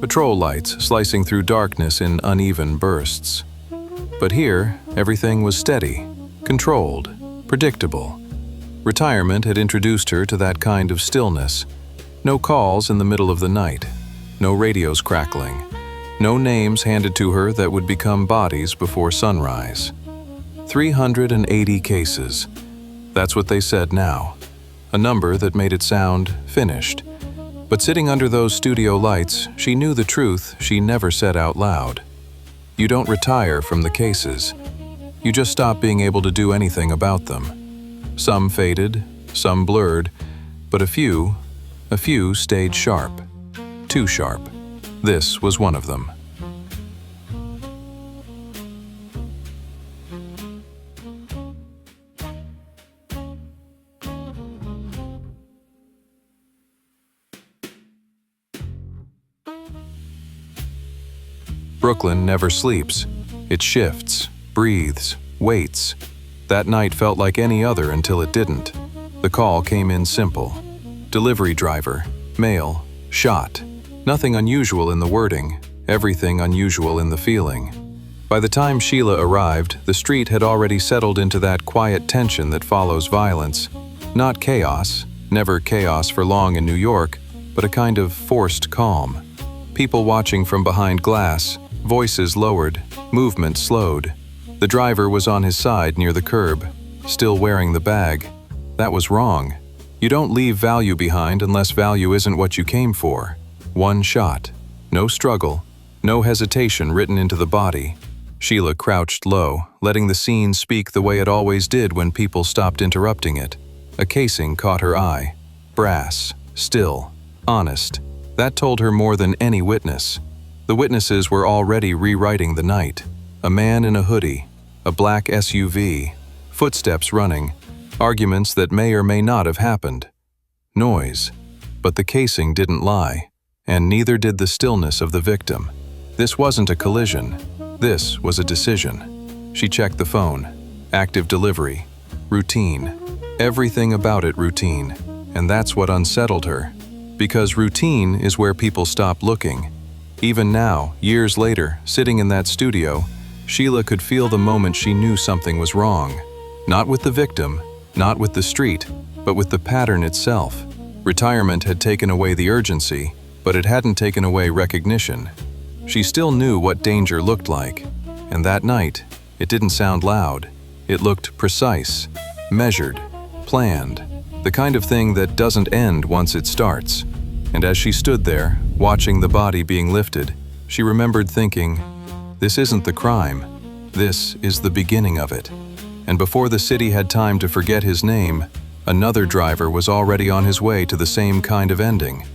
patrol lights slicing through darkness in uneven bursts. But here, everything was steady, controlled, predictable. Retirement had introduced her to that kind of stillness. No calls in the middle of the night, no radios crackling, no names handed to her that would become bodies before sunrise. 380 cases. That's what they said now. A number that made it sound finished. But sitting under those studio lights, she knew the truth she never said out loud. You don't retire from the cases. You just stop being able to do anything about them. Some faded, some blurred, but a few stayed sharp. Too sharp. This was one of them. Brooklyn never sleeps. It shifts, breathes, waits. That night felt like any other until it didn't. The call came in simple. Delivery driver, male, shot. Nothing unusual in the wording, everything unusual in the feeling. By the time Shiela arrived, the street had already settled into that quiet tension that follows violence. Not chaos, never chaos for long in New York, but a kind of forced calm. People watching from behind glass, voices lowered, movement slowed. The driver was on his side near the curb, still wearing the bag. That was wrong. You don't leave value behind unless value isn't what you came for. One shot. No struggle. No hesitation written into the body. Shiela crouched low, letting the scene speak the way it always did when people stopped interrupting it. A casing caught her eye. Brass. Still. Honest. That told her more than any witness. The witnesses were already rewriting the night. A man in a hoodie, a black SUV, footsteps running, arguments that may or may not have happened. Noise. But the casing didn't lie, and neither did the stillness of the victim. This wasn't a collision. This was a decision. She checked the phone. Active delivery. Routine. Everything about it routine. And that's what unsettled her. Because routine is where people stop looking. Even now, years later, sitting in that studio, Shiela could feel the moment she knew something was wrong. Not with the victim, not with the street, but with the pattern itself. Retirement had taken away the urgency, but it hadn't taken away recognition. She still knew what danger looked like. And that night, it didn't sound loud. It looked precise, measured, planned. The kind of thing that doesn't end once it starts. And as she stood there, watching the body being lifted, she remembered thinking, this isn't the crime. This is the beginning of it. And before the city had time to forget his name, another driver was already on his way to the same kind of ending.